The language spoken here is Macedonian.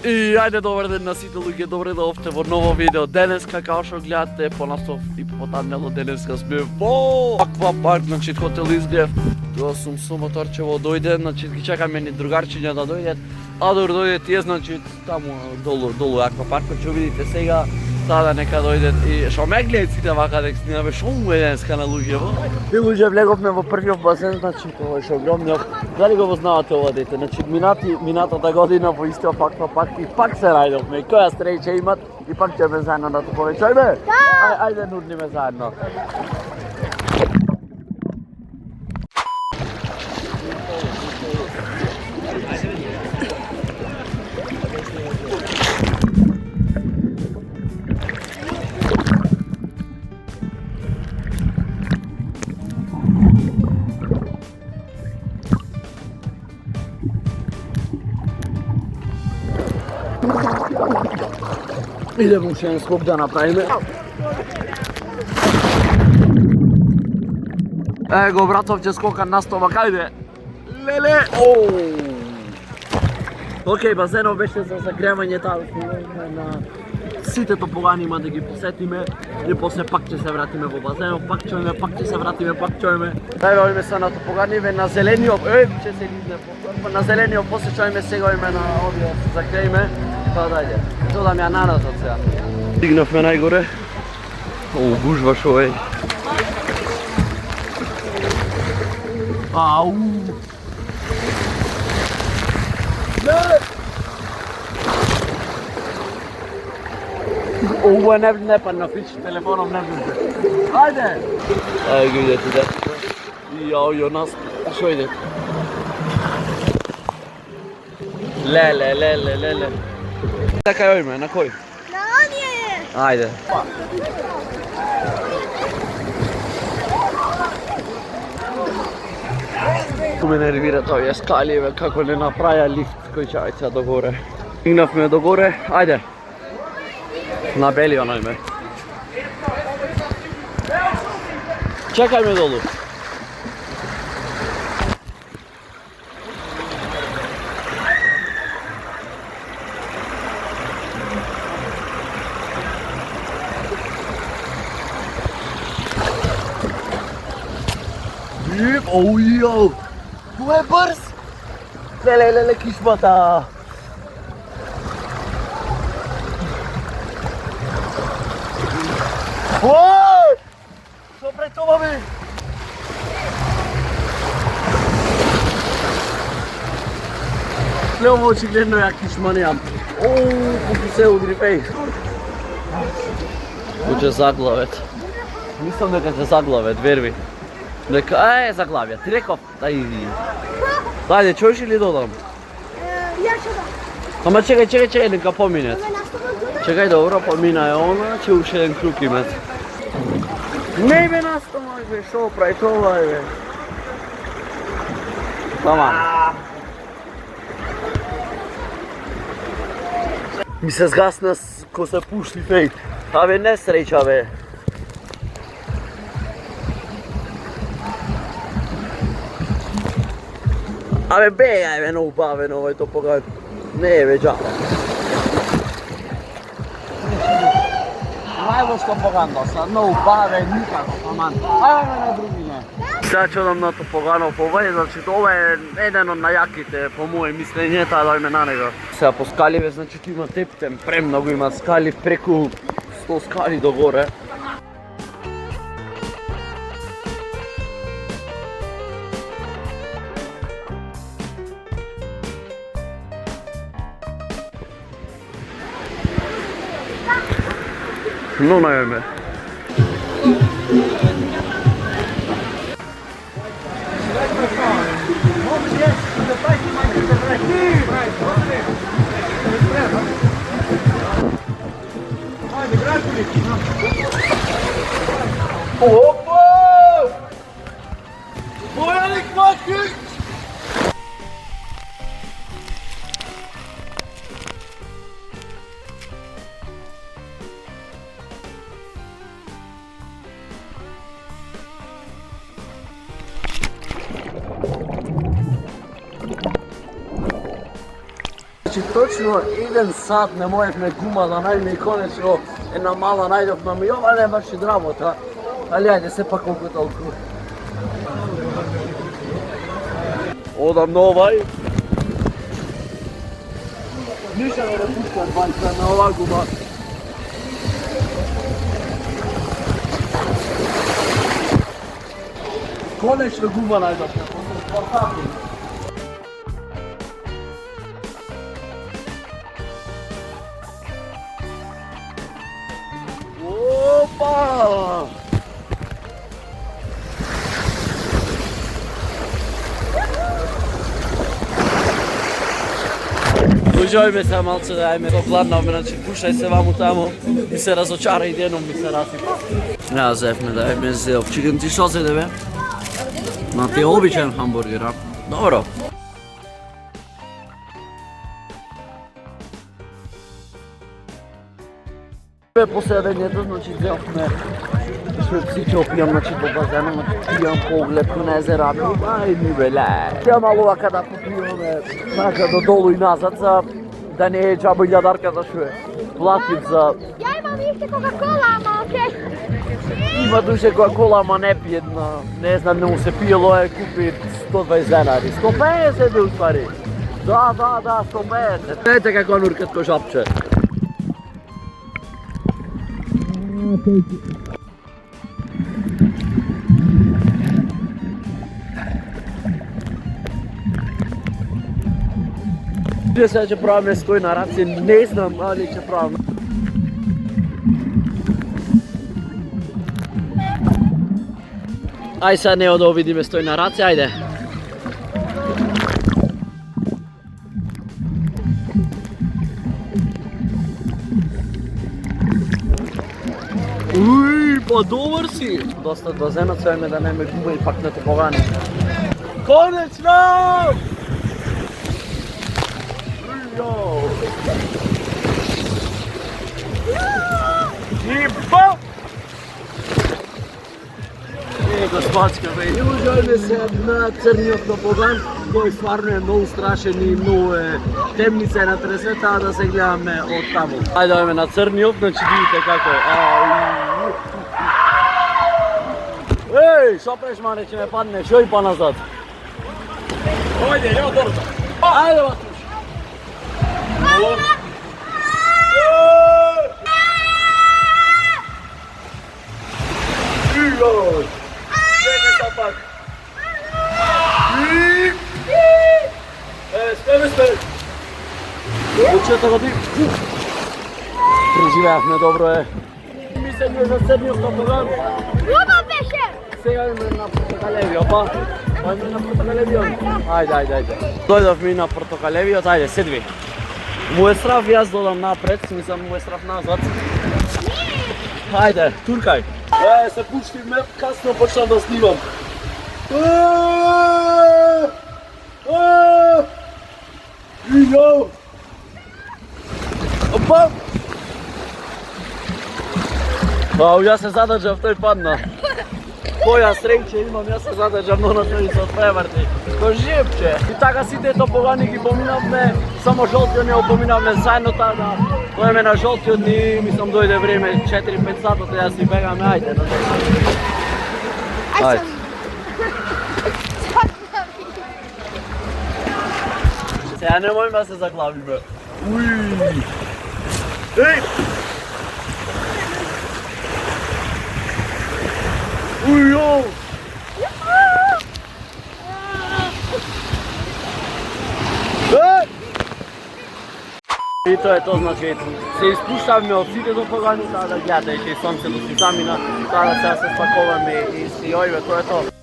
И ајде добар ден на сите луѓе, добре дојдовте во ново видео. Денеска, како што гледате, по настов и по тамнело денеска сме во аквапарк, значи хотел Изгрев. Тоа сум со моторчево дојде, значи ги чекаме ни другарчиња да дојдат. А дор дојде тие, значи таму долу аквапаркот ќе видите сега. Сада нека дојдат и шо ме гледат сите вака дека снимаме, шо му е денеска на луѓе во? И луѓе влеговме во првиот базен, значи тоа е огромниот. Дали го познавате ова дете? Значи минатата година во истиот аквапарк и пак се најдовме. Која среќа имат и пак ќе заедно да тоа повеќајме? Ајде нудниме заедно. Idemo уште еден скок да направиме. Его братов ќе скока на стомак, ајде. Леле! Океј, базенов беше за загревање таа на сите топогани има да ги посетиме и после пак ќе се вратиме во базенов, пак ќе се вратиме, пак ќе Најаваме се на топоганиме на зелениот, ќе се лизне на зелениот, после ќе сега име на овие закреиме. Па дајде, додам ја наназад сега. Стигнавме најгоре. Гужва шо е. Ау! Ова не падна фич, телефоном не влезе. Ајде! Ајде ги идете да. Јао, нас, шо иде? Леле. Така јојме, на кој? На оние! Ајде. Ту ме нервира тој скаливе, како не направја лифт кој ќе ајца догоре. Стигнавме догоре, ајде. На бели оној ме. Чекај ме долу. Оу, јо! Кој е брз? Леле, кишмата! Ој! Што пред ова бе? Лево очигледно ја кишма неам. Оу, колку се удри пеј. Ќе заглавет. Мислам дека ќе заглавет, верви. Дека, заглавија, ти реков, Ајде, чуеш или додам? Ја ќе да. Ама чекај, нека поминет. Чекај, добро, помина е она, ќе уште еден круг имат. Не бе настомак бе, шо прави това бе. Таман. Ми се сгасна ко се пушти феј. Абе, не среќа бе. Абе, бегај бе, много бавен овој топоган. Не е бе, джаба. Најлош топоган до сад, много бавен, никако, аман. Ајде на другине. Сега ќе одам на топоганов овој, значи ова е еден од најаките, по моје мислење, таа да име на него. Сега по скаливе, значи tu има тептен, премногу има скали, преку 100 скали догоре. No naјаме. Опа! Бојаник Макич! точно 1 сат не можевме гума да најдеме и конечно една мала најдовме, и ова не баш и драмота. Али ајде, сепак колку толку. Одам на овај. Ништо не пуштам банка на ова гума. Конечно гума најдовме, спартакул. Опа! Uđojme se malce da ajme to gladnavme, znači puštaj se vamo tamo i se razočara i jednom mi se rasipa. Ja zefme da ajme zelo. Čekam ti što se debe? Na ti je običajan hamburger, a? Dobro. Poslednjето, значи взехме всички опиям, значи до базена, значи пиям поглед на езерата. Ајде беле. Тя malo ovaka da popijаме, znaка dodolu i nazad, da ne je džaba iljadarka da šuje. Platim za... Ja imam isto Coca-Cola, ama okej. Ima duže Coca-Cola, ama ne pije, ne znam, ne mu se pijelo je kupi 120 denari. 150 bi u stvari. Da, 150. Gledajte kako on urkatko žapče. Сега će pravim stoji na raci, ne znam, ali će pravim. Aj sad ne odo vidime stoji na raci, ajde. Uj, pa dobar si! Dosta od bazena, sve me da nema gume i pak ne topovani. Konečno! Yo! I bom! Gospodska već, uđojme se na crnijog topogan, koji stvarno je mnogo strašen i mnogo temnica je na tresveta, da se gledame od tamo. Ajde ojme na crnijog, znači vidite kako je. Ej, što preš mane, će me padne, šoj pa nazad. Ajde, evo torta. Ajde, Matuš. Čekaj sad pak. Spemi. Učeta ga ti. Preživjahme, dobro je. Mislim je za crniju topogan. Ljubav beše! Сега идеме на Портокалевио, па? Ајде на Портокалевио. Ајде. Дојдов ми на Портокалевио, ајде, седви. Му е страв, јас додам напред, смислам му е страв назад. Ајде, туркај. Се пушти ме, касно почнам да снимам. Ијо! Опа! Ау, јас се задржав, тој падна. Koja sreće imam, ja se zadržam na toji se odprevrti. Ko živče. I така сите топогани ги поминавме, само жолтиот не опоминавме заедно тада. Дојме на жолтиот и мислам дојде време 4-5 сата, да си бегаме, ајде. Ајде. Сега не можем да се заглавиме. Уј! Ей! Ujo! И тоа е тоа, значи, се испуштавме од сите топогани, таа да гледате, ќе сонцето си замина, таа да се спаковаме и си ојве, тоа е тоа.